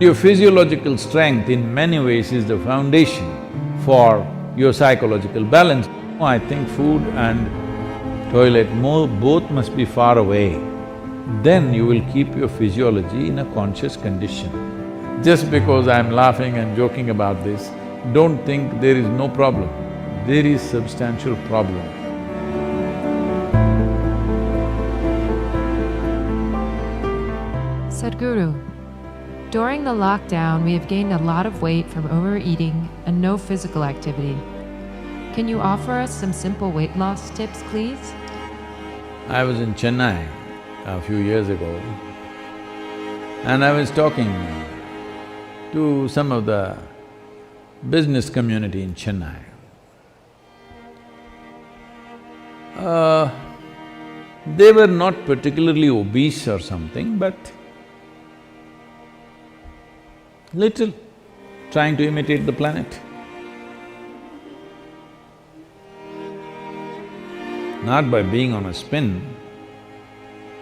Your physiological strength in many ways is the foundation for your psychological balance. I think food and toilet both must be far away. Then you will keep your physiology in a conscious condition. Just because I'm laughing and joking about this, don't think there is no problem. There is substantial problem. Sadhguru, during the lockdown, we have gained a lot of weight from overeating and no physical activity. Can you offer us some simple weight loss tips, please? I was in Chennai a few years ago and I was talking to some of the business community in Chennai. They were not particularly obese or something, but little, trying to imitate the planet. Not by being on a spin,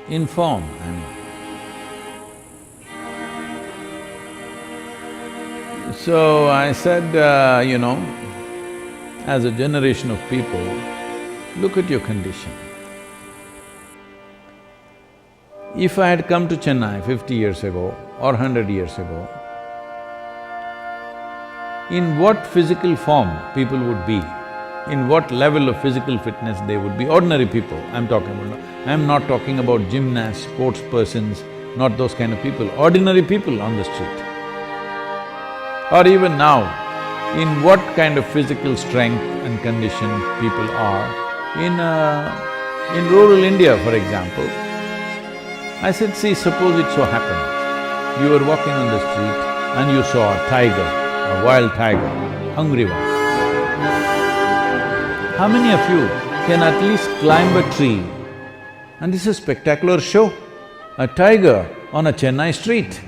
in form, I mean. So I said, as a generation of people, look at your condition. If I had come to Chennai 50 years ago or 100 years ago, in what physical form people would be, in what level of physical fitness they would be, ordinary people I'm talking about. I'm not talking about gymnasts, sports persons, not those kind of people, ordinary people on the street. Or even now, in what kind of physical strength and condition people are. In rural India, for example, I said, see, suppose it so happened, you were walking on the street and you saw a tiger, a wild tiger, hungry one. How many of you can at least climb a tree? And this is a spectacular show, a tiger on a Chennai street.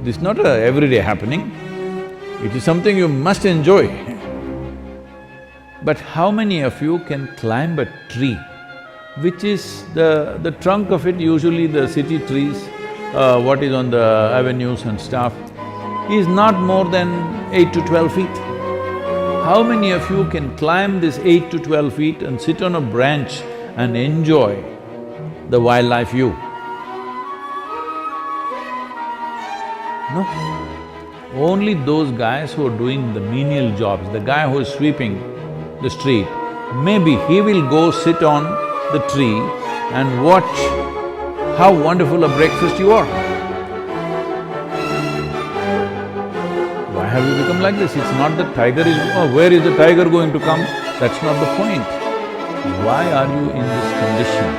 This is not a everyday happening, it is something you must enjoy. But how many of you can climb a tree, which is the trunk of it, usually the city trees, what is on the avenues and stuff, is not more than 8 to 12 feet. How many of you can climb this 8 to 12 feet and sit on a branch and enjoy the wildlife view? No. Only those guys who are doing the menial jobs, the guy who is sweeping the street, maybe he will go sit on the tree and watch how wonderful a breakfast you are. Why have you become like this? It's not that tiger is… where is the tiger going to come? That's not the point. Why are you in this condition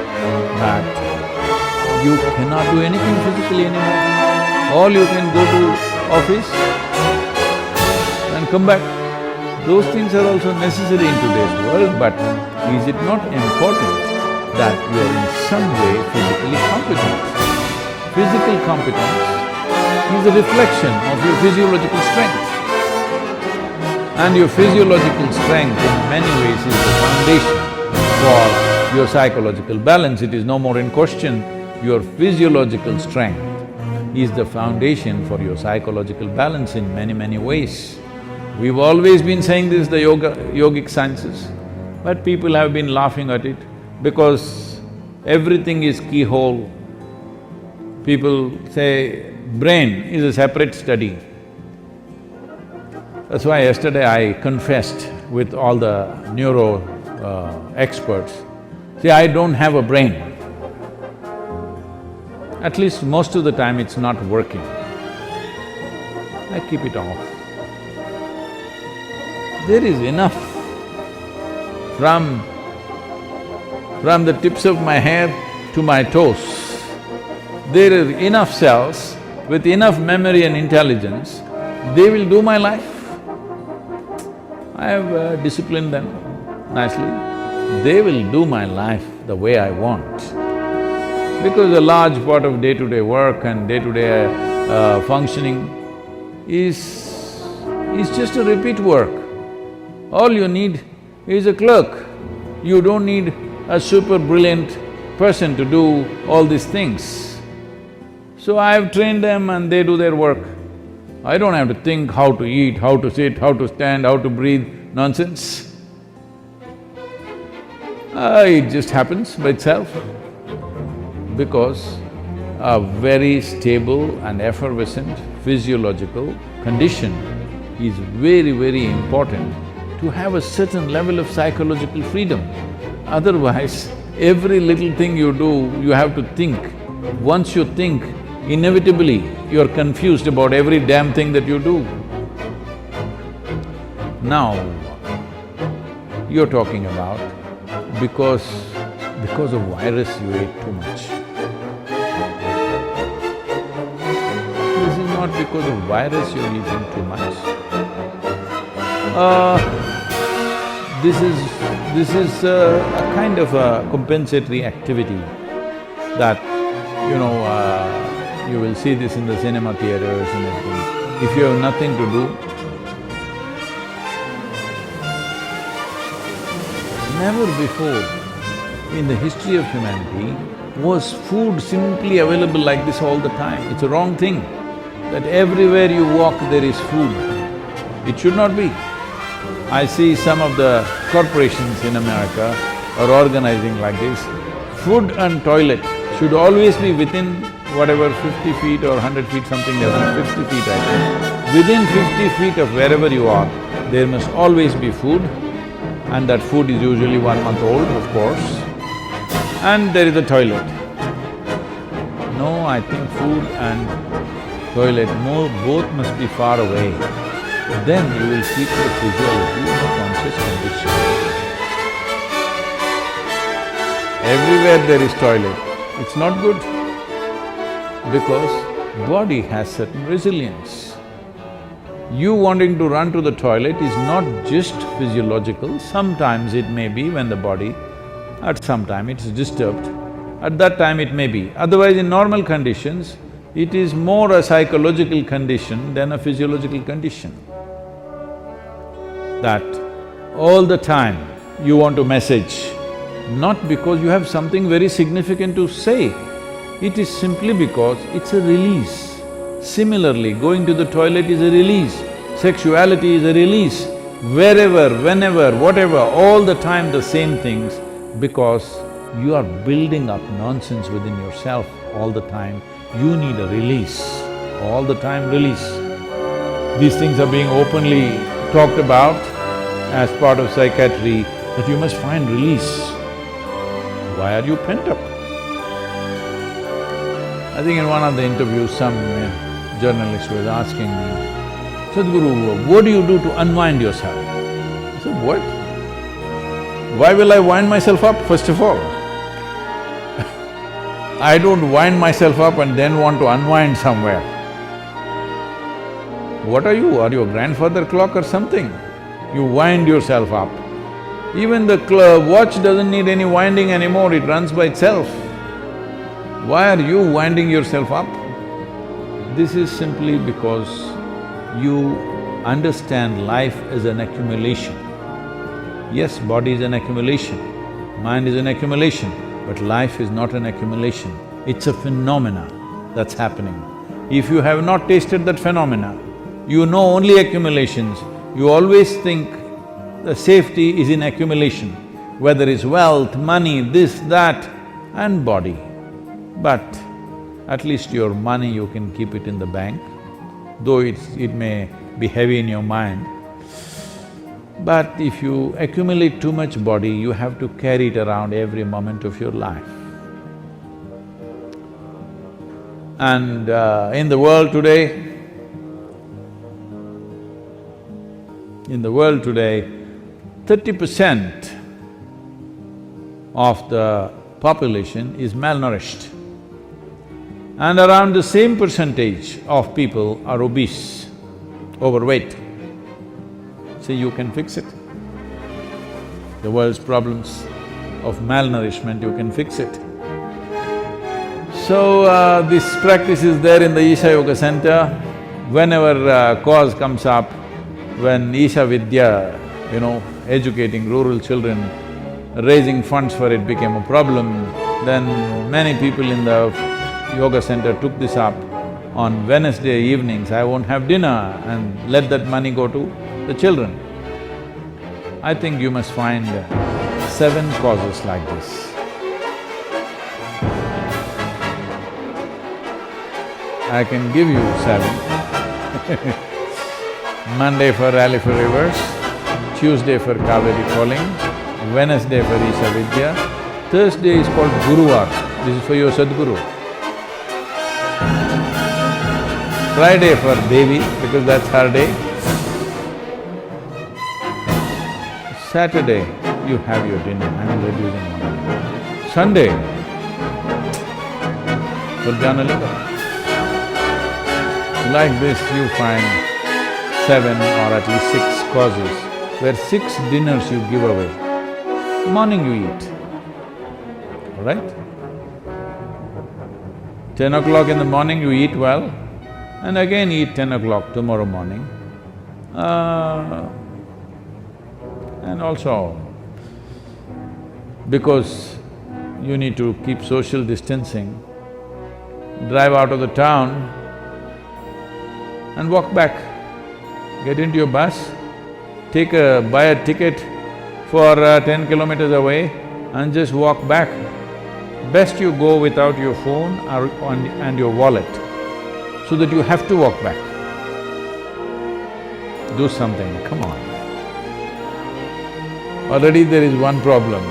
that you cannot do anything physically anymore? All you can go to office and come back. Those things are also necessary in today's world, but is it not important that you are in some way physically competent? Physical competence is a reflection of your physiological strength. And your physiological strength in many ways is the foundation for your psychological balance. It is no more in question. Your physiological strength is the foundation for your psychological balance in many ways. We've always been saying this, the yogic sciences, but people have been laughing at it because everything is keyhole. People say brain is a separate study. That's why yesterday I confessed with all the neuro experts, see, I don't have a brain. At least most of the time it's not working. I keep it off. There is enough from the tips of my hair to my toes. There are enough cells with enough memory and intelligence, they will do my life. I have disciplined them nicely. They will do my life the way I want. Because a large part of day-to-day work and day-to-day functioning is just a repeat work. All you need is a clerk. You don't need a super brilliant person to do all these things. So I have trained them and they do their work. I don't have to think how to eat, how to sit, how to stand, how to breathe, nonsense. It just happens by itself because a very stable and effervescent physiological condition is very, very important to have a certain level of psychological freedom. Otherwise, every little thing you do, you have to think. Once you think, inevitably you're confused about every damn thing that you do. Now, you're talking about because of virus you ate too much. This is not because of virus you're eating too much. This is a kind of a compensatory activity that, you will see this in the cinema theaters and everything. If you have nothing to do, never before in the history of humanity was food simply available like this all the time. It's a wrong thing that everywhere you walk there is food. It should not be. I see some of the corporations in America are organizing like this. Food and toilet should always be within whatever 50 feet or 100 feet, something less than 50 feet I think. Within 50 feet of wherever you are, there must always be food, and that food is usually 1 month old, of course, and there is a toilet. No, I think food and toilet both must be far away. Then you will keep the physiology in a conscious condition. Everywhere there is toilet, it's not good because body has certain resilience. You wanting to run to the toilet is not just physiological, sometimes it may be when the body, at some time it's disturbed, at that time it may be. Otherwise, in normal conditions, it is more a psychological condition than a physiological condition. That all the time you want to message, not because you have something very significant to say, it is simply because it's a release. Similarly, going to the toilet is a release, sexuality is a release, wherever, whenever, whatever, all the time the same things, because you are building up nonsense within yourself all the time. You need a release, all the time release. These things are being openly talked about as part of psychiatry, that you must find release. Why are you pent up? I think in one of the interviews, some journalist was asking me, Sadhguru, what do you do to unwind yourself? I said, what? Why will I wind myself up, first of all? I don't wind myself up and then want to unwind somewhere. What are you? Are you a grandfather clock or something? You wind yourself up. Even the watch doesn't need any winding anymore, it runs by itself. Why are you winding yourself up? This is simply because you understand life as an accumulation. Yes, body is an accumulation, mind is an accumulation, but life is not an accumulation. It's a phenomena that's happening. If you have not tasted that phenomena, you know only accumulations, you always think the safety is in accumulation, whether it's wealth, money, this, that, and body. But at least your money you can keep it in the bank, though it may be heavy in your mind. But if you accumulate too much body, you have to carry it around every moment of your life. And in the world today, 30% of the population is malnourished, and around the same percentage of people are obese, overweight. See, you can fix it. The world's problems of malnourishment, you can fix it. So, this practice is there in the Isha Yoga Center. Whenever cause comes up, when Isha Vidya, educating rural children, raising funds for it became a problem, then many people in the yoga center took this up on Wednesday evenings I won't have dinner and let that money go to the children. I think you must find 7 causes like this. I can give you 7. Monday for Rally for Rivers, Tuesday for Kaveri Calling, Wednesday for Isha Vidya, Thursday is called Guruvar, this is for your Sadhguru. Friday for Devi, because that's her day. Saturday, you have your dinner, I'm reducing one. Sunday, for Janalika. Like this, you find 7 or at least 6 causes, where 6 dinners you give away. Morning you eat, all right? 10 o'clock in the morning you eat well, and again eat 10 o'clock tomorrow morning. And also, because you need to keep social distancing, drive out of the town and walk back. Get into your bus, buy a ticket for 10 kilometers away and just walk back. Best you go without your phone and your wallet, so that you have to walk back. Do something, come on. Already there is one problem.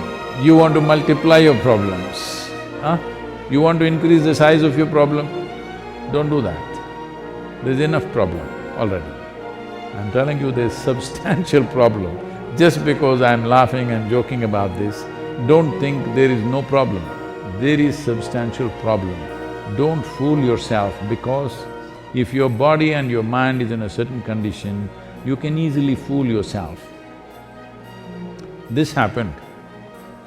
You want to multiply your problems, huh? You want to increase the size of your problem? Don't do that. There's enough problem already. I'm telling you, there's substantial problem. Just because I'm laughing and joking about this, don't think there is no problem. There is substantial problem. Don't fool yourself, because if your body and your mind is in a certain condition, you can easily fool yourself. This happened.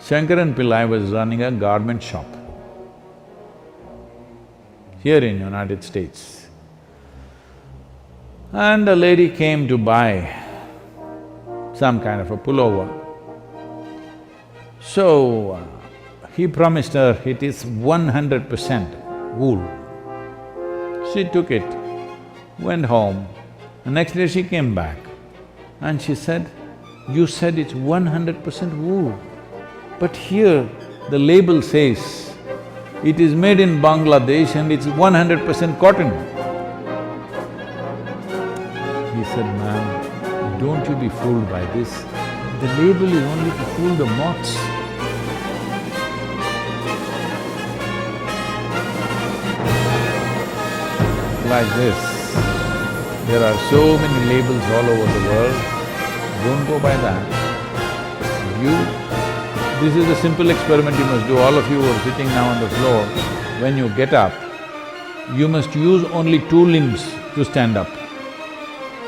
Shankaran Pillai was running a garment shop here in United States. And a lady came to buy some kind of a pullover. So, he promised her it is 100% wool. She took it, went home. The next day she came back and she said, "You said it's 100% wool, but here the label says it is made in Bangladesh and it's 100% cotton." He said, "Ma'am, don't you be fooled by this. The label is only to fool the moths." Like this, there are so many labels all over the world. Don't go by that. This is a simple experiment you must do. All of you who are sitting now on the floor, when you get up, you must use only 2 limbs to stand up.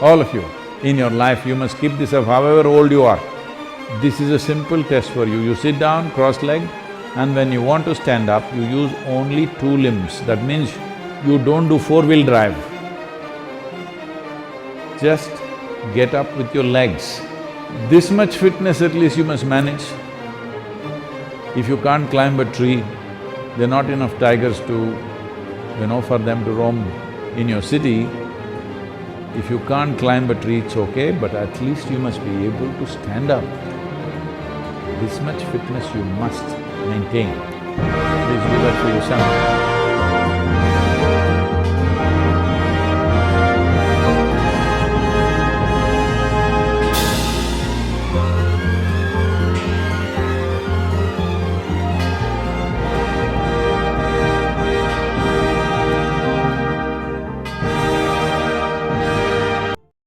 All of you, in your life, you must keep this up however old you are. This is a simple test for you. You sit down cross-legged, and when you want to stand up, you use only 2 limbs. That means you don't do 4-wheel drive. Just get up with your legs. This much fitness at least you must manage. If you can't climb a tree, there are not enough tigers to, for them to roam in your city. If you can't climb a tree, it's okay, but at least you must be able to stand up. This much fitness you must maintain. Please do that for yourself.